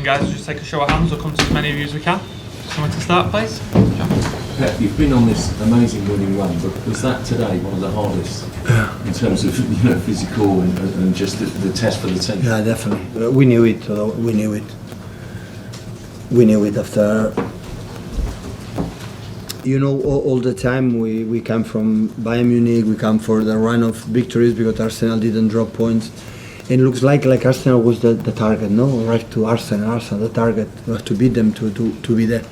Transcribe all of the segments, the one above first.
in, guys. We'll just take a show of hands. We'll come to as many of you as we can. Someone to start, please. Pep, you've been on this amazing winning run, but was that today one of the hardest in terms of physical and just the test for the team? Yeah, definitely. We knew it. We knew it after. All the time we come from Bayern Munich. We come for the run of victories because Arsenal didn't drop points. And it looks like Arsenal was the target, no? Right to Arsenal, the target. You have to beat them to be there.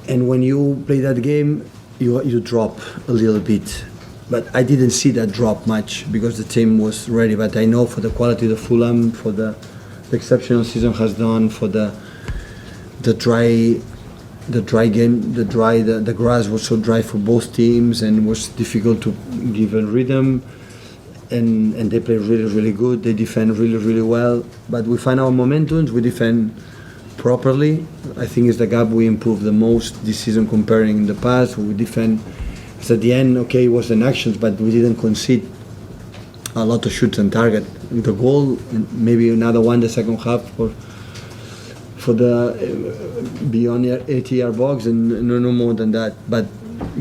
And when you play that game, you drop a little bit. But I didn't see that drop much because the team was ready. But I know for the quality of the Fulham, for the exceptional season has done, for the dry game, the grass was so dry for both teams and it was difficult to give a rhythm. And they play really, really good. They defend really, really well. But we find our momentum. We defend properly. I think it's the gap we improved the most this season comparing in the past. We defend. So at the end, okay, it was an actions, but we didn't concede a lot of shots on target. The goal, and maybe another one the second half for the beyond 80-yard box, and no more than that. But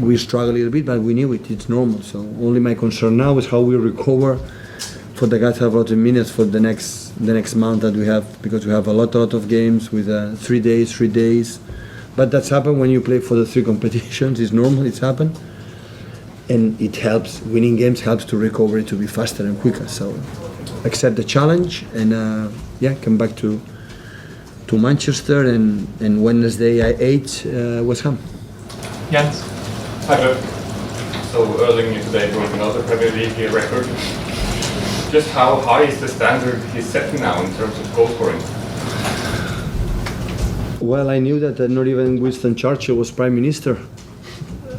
we struggle a little bit, but we knew it. It's normal. So only my concern now is how we recover for the guys to have a lot of minutes for the next month that we have, because we have a lot of games with 3 days. But that's happened when you play for the 3 competitions. It's normal. It's happened, and it helps. Winning games helps to recover it to be faster and quicker. So accept the challenge and come back to Manchester and Wednesday at 8 West Ham. Jens. Hi, Pep. So Erling today broke another Premier League record. Just how high is the standard he's setting now in terms of goal scoring? Well, I knew that not even Winston Churchill was Prime Minister.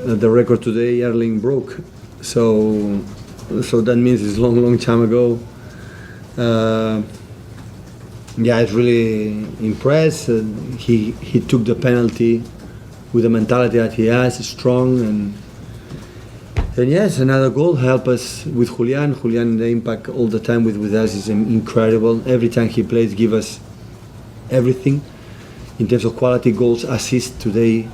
The record today Erling broke. So that means it's long time ago. I was really impressed. He took the penalty with the mentality that he has, strong, and yes, another goal help us with Julian. Julian, the impact all the time with us is incredible. Every time he plays, give us everything in terms of quality goals, assists. Today,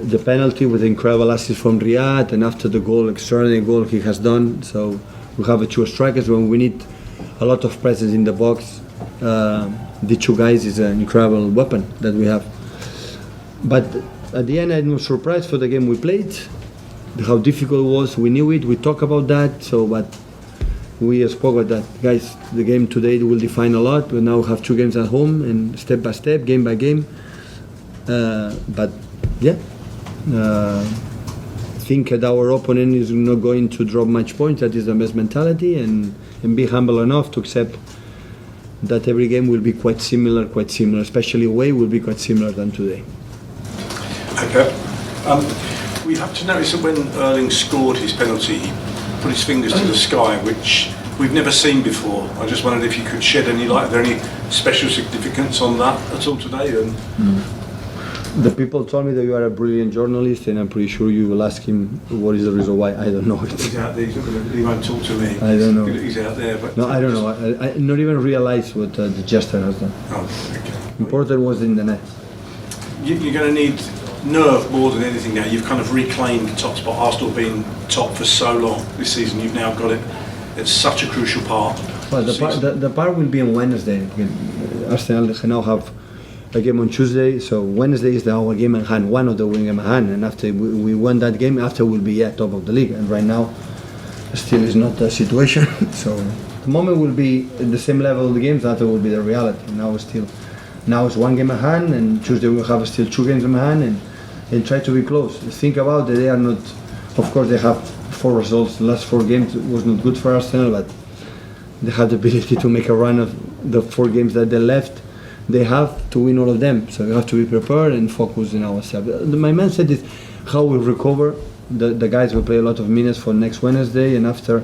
the penalty with the incredible assist from Riyad, and after the goal, extraordinary goal he has done. So we have 2 strikers when we need a lot of presence in the box. The 2 guys is an incredible weapon that we have. But at the end, I'm not surprised for the game we played, how difficult it was. We knew it. We talked about that. But we spoke about that, guys. The game today will define a lot. We now have 2 games at home and step by step, game by game. Think that our opponent is not going to drop much points. That is the best mentality, and be humble enough to accept that every game will be quite similar, especially away will be quite similar than today. Okay. We have to notice that when Erling scored his penalty, he put his fingers to the sky, which we've never seen before. I just wondered if you could shed any light. Are there any special significance on that at all today? The people told me that you are a brilliant journalist, and I'm pretty sure you will ask him what is the reason why. I don't know it. He's out there. He won't talk to me. I don't know. He's out there. But no, I don't know. I not even realize what the gesture has done. Oh, okay. Important was in the net. You're going to need nerve more than anything now. You've kind of reclaimed the top spot. Arsenal being top for so long this season. You've now got it. It's such a crucial part. Well, the part will be on Wednesday. Arsenal now have a game on Tuesday, so Wednesday is our game in hand, one of the game in hand, and after we won that game, after we'll be top of the league, and right now still is not the situation. So the moment will be at the same level of the games, after will be the reality. Now it's 1 game in hand, and Tuesday we'll have still 2 games in hand, and try to be close. Think about that they are not, of course they have 4 results, the last 4 games was not good for Arsenal, but they have the ability to make a run of the 4 games that they left. They have to win all of them, so we have to be prepared and focus on ourselves. My mindset is how we recover. The guys will play a lot of minutes for next Wednesday, and after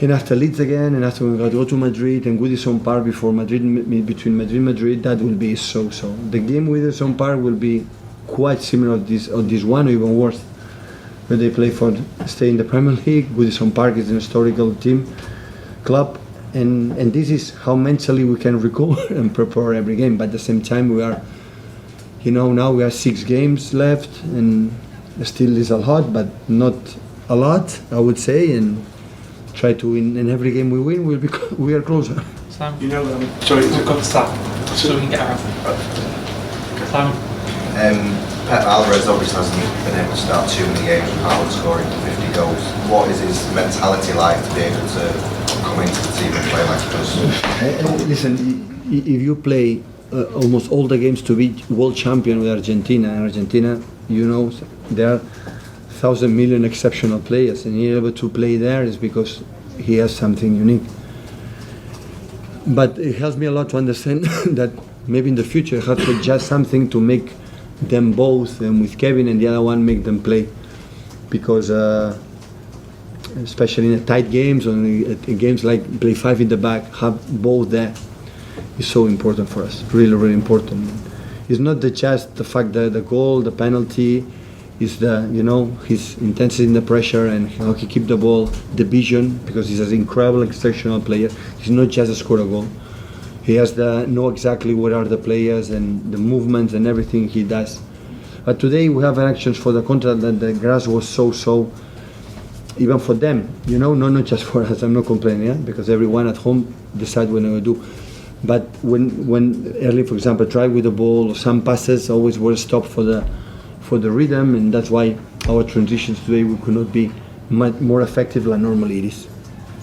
Leeds again, and after we go to Madrid and Goodison Park before Madrid, between Madrid, that will be so. The game with Goodison Park will be quite similar to this one, or even worse. Where they play for stay in the Premier League. Goodison Park is an historical club, and this is how mentally we can recover and prepare every game. But at the same time, we are, now we have 6 games left, and still is a lot, but not a lot, I would say, and try to win. And every game we win, we are closer. Simon. Sorry. We've got to start so we can get around. Simon. Pep Alvarez obviously hasn't been able to start too many games with Haaland scoring 50 goals. What is his mentality like to be able to come into the team and play like he does? Listen, if you play almost all the games to be world champion with Argentina, and Argentina, there are 1,000 million exceptional players, and he's able to play there is because he has something unique. But it helps me a lot to understand that maybe in the future I have to adjust something to make them both, and with Kevin and the other one, make them play, because especially in tight games or in games like play 5 in the back, have both there is so important for us, really, really important. It's not just the fact that the goal, the penalty, is his intensity in the pressure and how he keep the ball, the vision, because he's an incredible, exceptional player. He's not just a score a goal. He has to know exactly what are the players and the movements and everything he does. But today we have actions for the contract that the grass was so, even for them, not just for us. I'm not complaining, because everyone at home decide what they do. But when Erling, for example, tried with the ball, or some passes always were stopped for the rhythm, and that's why our transitions today we could not be much more effective than normally it is.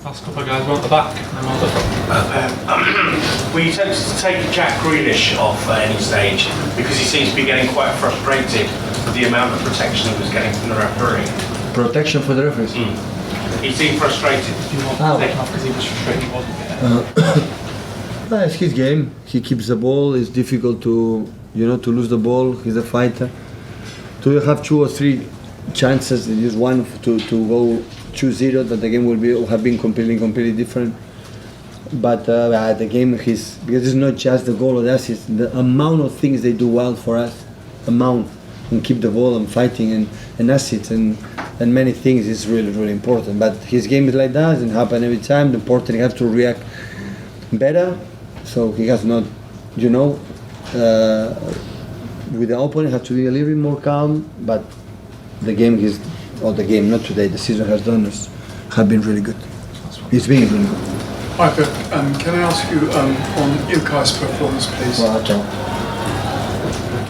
Last couple of guys, one at the back, and then one at the front. Were you tempted to take Jack Grealish off at any stage, because he seems to be getting quite frustrated with the amount of protection he was getting from the referee? Protection for the referees. He seemed frustrated. Do you want to take him off because he was frustrated he wasn't getting It's his game. He keeps the ball. It's difficult to lose the ball. He's a fighter. To have 2 or 3 chances, use one to go 2-0, that the game will have been completely different. But the game, because it's not just the goal or the assist, the amount of things they do well for us, and keep the ball and fighting and assists and many things is really, really important. But his game is like that, and happen every time. The important has to react better, so he has not, with the opponent has to be a little bit more calm. But the game not today, the season has done have been really good. It's been really good. Hi Pep, can I ask you on Ilkay's performance, please?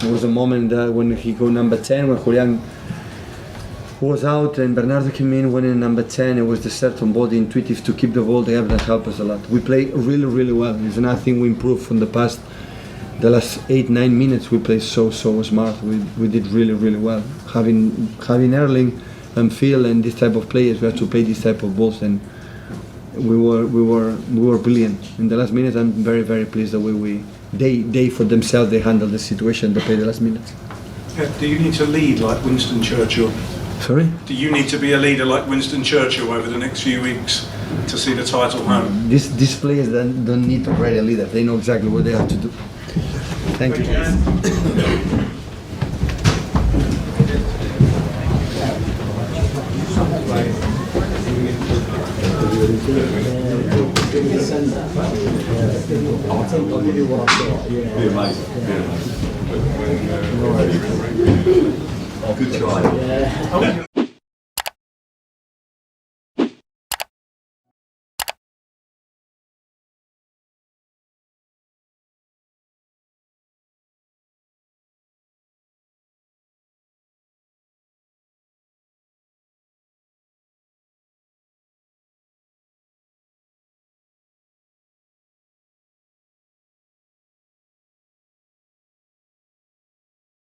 There was a moment when he go number 10, when Julian was out and Bernardo came in, when in number 10 it was the certain body intuitive to keep the ball. They have that help us a lot. We play really, really well. It's another thing we improved from the past. The last 8-9 minutes we played so smart. We did really, really well. Having Erling and Phil and this type of players, we had to play this type of balls, and we were brilliant. In the last minutes, I'm very, very pleased the way they for themselves they handled the situation. They played the last minutes. Do you need to lead like Winston Churchill? Sorry? Do you need to be a leader like Winston Churchill over the next few weeks to see the title home? These players don't need to write a leader. They know exactly what they have to do. Thank you. Good try.